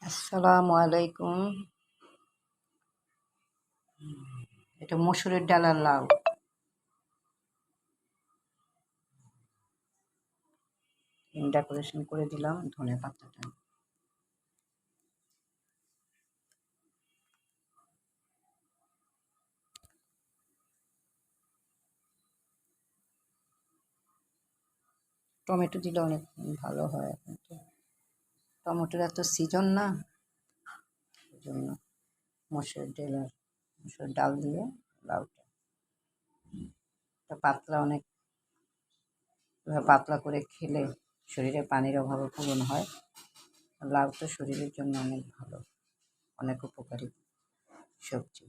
আসসালামু আলাইকুম। এটা মসুরের ডাল আর লাউ। ডেকোরেশন করে দিলাম ধনে পাতাটা। টমেটো দিলে অনেক ভালো হয়। এখন তো টমেটোর এত সিজন না, এই জন্য মসুরের ডাল দিয়ে লাউটা পাতলা, অনেক পাতলা করে খেলে শরীরে পানির অভাবে পূরণ হয়। লাউ তো শরীরের জন্য অনেক ভালো, অনেক উপকারী সবজি।